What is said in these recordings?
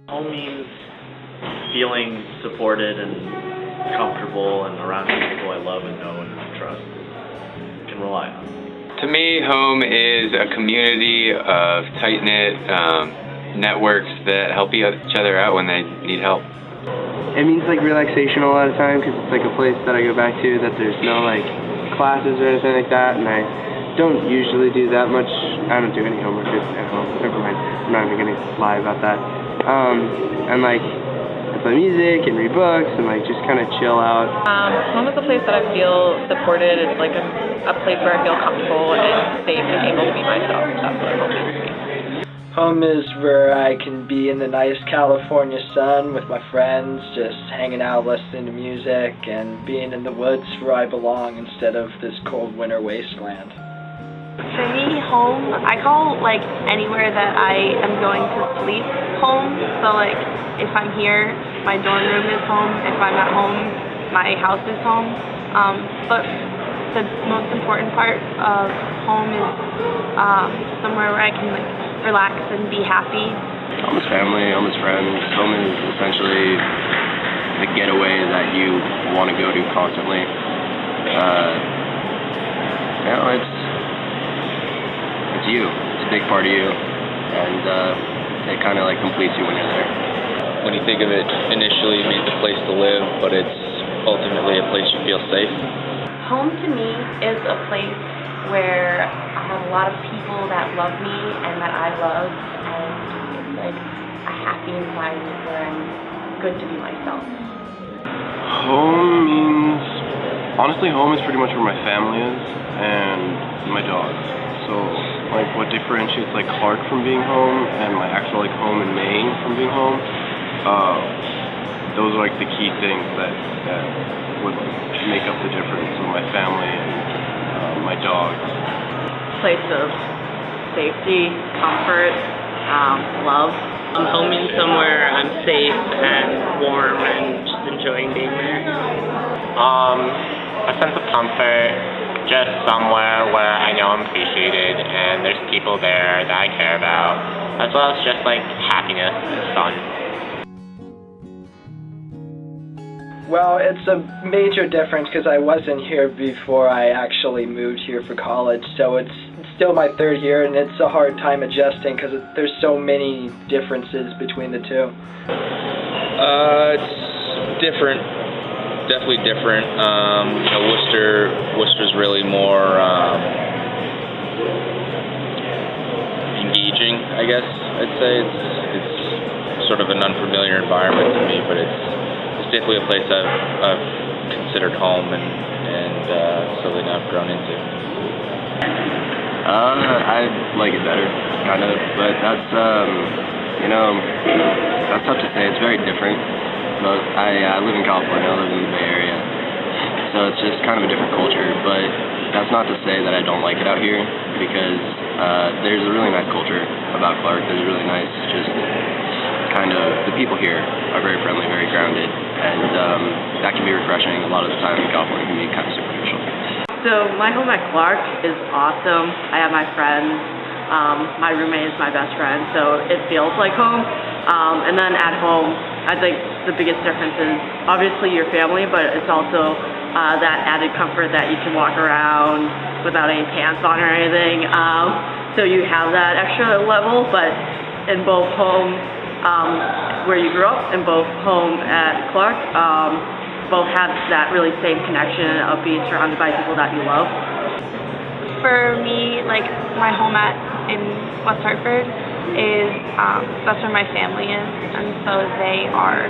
Home means feeling supported and comfortable and around people I love and know and trust and can rely on. To me, home is a community of tight-knit networks that help each other out when they need help. It means like relaxation a lot of time because it's like a place that I go back to that there's no like classes or anything like that, and I don't usually do that much. I don't do any homework at home. Never mind. I'm not even gonna lie about that. And like I play music and read books and like just kind of chill out. Home is a place that I feel supported. It's like a place where I feel comfortable and safe and able to be myself. That's what home means to me. Home is where I can be in the nice California sun with my friends, just hanging out, listening to music, and being in the woods where I belong instead of this cold winter wasteland. For me, home, I call like anywhere that I am going to sleep home. So like if I'm here, my dorm room is home. If I'm at home, my house is home. But the most important part of home is somewhere where I can like relax and be happy. Home is family, home is friends. Home is essentially the getaway that you want to go to constantly. It's you. It's a big part of you, and it kind of like completes you when you're there. When you think of it, initially it means a place to live, but it's ultimately a place you feel safe. Home to me is a place where I have a lot of people that love me and that I love, and it's like a happy environment where I'm good to be myself. Home means, honestly, home is pretty much where my family is and my dogs. So like what differentiates like Clark from being home and my actual like home in Maine from being home, those are like the key things that would make up the difference. So my family and my dogs. Place of safety, comfort, love. Home means somewhere I'm safe and warm and just enjoying being there. A sense of comfort, just somewhere where I know I'm appreciated and there's people there that I care about, as well as just like happiness and fun. Well, it's a major difference because I wasn't here before I actually moved here for college, so it's still my third year and it's a hard time adjusting because there's so many differences between the two. It's different. Definitely different. Worcester's really more engaging, I guess I'd say. It's sort of an unfamiliar environment to me, but it's definitely a place I've considered home and slowly now I've grown into. I like it better, kind of, but that's that's tough to say. It's very different. But I live in California. I live in the Bay Area, so it's just kind of a different culture. But that's not to say that I don't like it out here, because there's a really nice culture about Clark. There's really nice, just kind of, the people here are very friendly, very grounded, and that can be refreshing. A lot of the time in California can be kind of superficial. So my home at Clark is awesome. I have my friends. My roommate is my best friend, so it feels like home. And then at home, I think the biggest difference is obviously your family, but it's also that added comfort that you can walk around without any pants on or anything. So you have that extra level, but in both home where you grew up and both home at Clark, both have that really same connection of being surrounded by people that you love. For me, like my home in West Hartford is that's where my family is, and so they are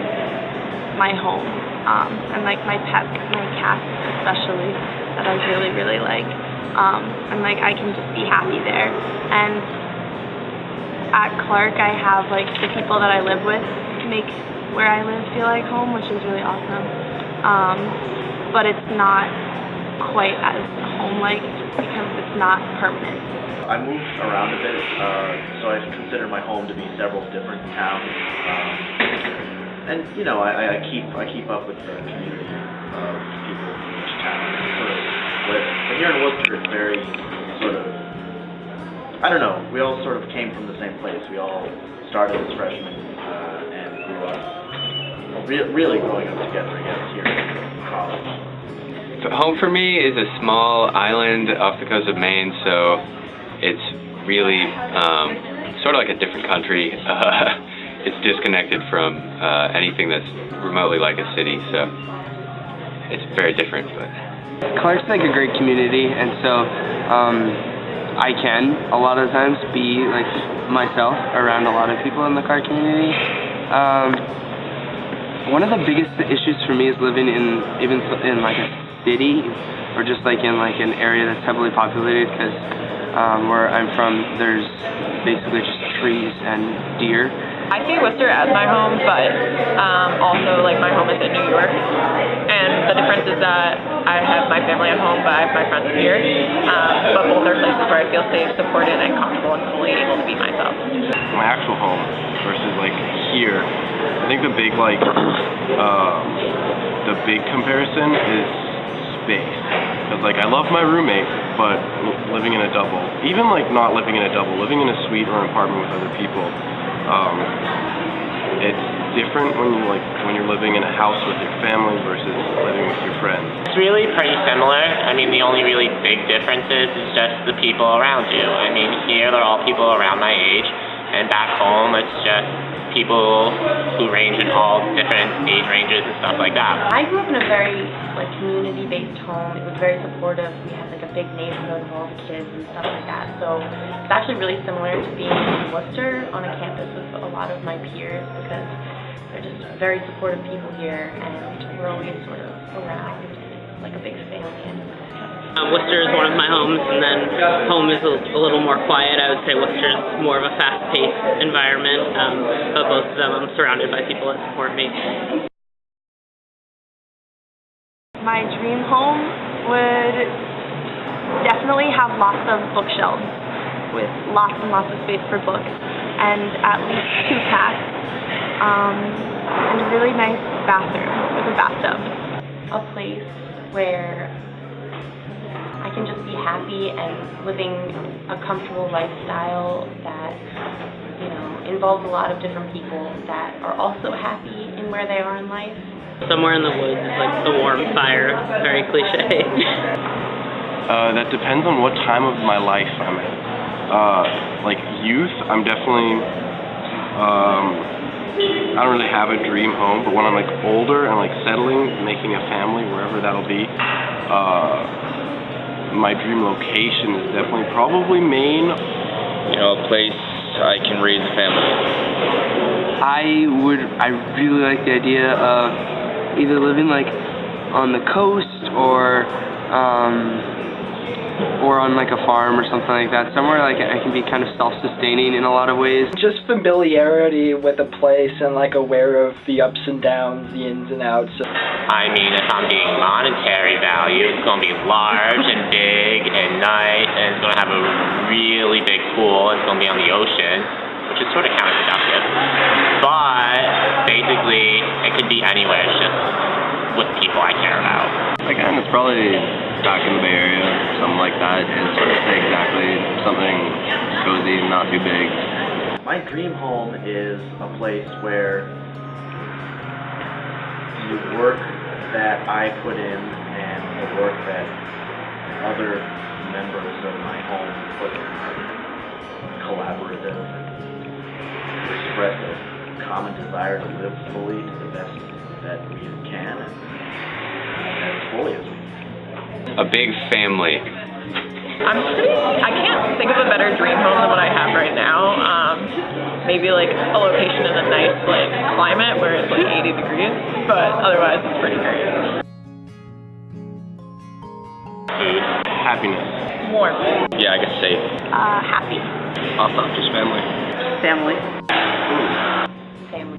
my home. And like my pets, my cats especially, that I really, really like. And like I can just be happy there. And at Clark, I have like the people that I live with make where I live feel like home, which is really awesome. But it's not quite as home-like because it's not permanent. I moved around a bit, so I consider my home to be several different towns. And I keep up with the community of people in each town sort of live. But here in Worcester, it's very sort of, I don't know, we all sort of came from the same place. We all started as freshmen, and really growing up together again here in college. So home for me is a small island off the coast of Maine, so it's really sort of like a different country. It's disconnected from anything that's remotely like a city, so it's very different. But Clark's like a great community, and so I can a lot of times be like myself around a lot of people in the Clark community. One of the biggest issues for me is living in like a city, or just like in like an area that's heavily populated, because where I'm from, there's basically just trees and deer. I see Worcester as my home, but also like my home is in New York, and the difference is that I have my family at home, but I have my friends here. But both are places where I feel safe, supported, and comfortable, and fully able to be myself. My actual home versus like here, I think the big comparison is space. Because like I love my roommate, but living in a double, even like not living in a double, living in a suite or an apartment with other people. It's different when you're living in a house with your family versus living with your friends. It's really pretty similar. I mean, the only really big difference is just the people around you. I mean, here they're all people around my age, and back home it's just people who range in all different age ranges and stuff like that. I grew up in a very community-based home. It was very supportive. We had like a big neighborhood of all the kids and stuff like that. So it's actually really similar to being in Worcester on a campus with a lot of my peers, because they're just very supportive people here, and we're always sort of around like a big family. Worcester is one of my homes, and then home is a little more quiet. I would say Worcester is more of a fast-paced environment, but both of them I'm surrounded by people that support me. My dream home would definitely have lots of bookshelves with lots and lots of space for books, and at least 2 cats, and a really nice bathroom with a bathtub. A place where I can just be happy and living a comfortable lifestyle that, involves a lot of different people that are also happy in where they are in life. Somewhere in the woods, like the warm fire, very cliche. That depends on what time of my life I'm in. Like youth, I'm definitely, I don't really have a dream home, but when I'm like older and like settling, making a family, wherever that'll be, my dream location is definitely probably Maine. A place I can raise a family. I really like the idea of either living like on the coast or on like a farm or something like that, somewhere like I can be kind of self-sustaining in a lot of ways. Just familiarity with a place and like aware of the ups and downs, the ins and outs. I mean, if I'm being monetary value, it's going to be large and big and nice, and it's going to have a really big pool. It's going to be on the ocean, which is sort of counterproductive. But basically, it could be anywhere. It's just with people I care about. Again, it's probably back in the Bay Area, something like that. It's sort of exactly something cozy, not too big. My dream home is a place where the work that I put in and the work that other members of my home put in are collaborative and express a common desire to live fully to the best that we can and as fully as we can. A big family. I can't think of a better dream home than what I have right now. Maybe like a location in a nice like climate where it's like 80 degrees, but otherwise it's pretty great. Food. Happiness. Warm. Yeah, I guess safe. Happy. Also, just family. Family. Family.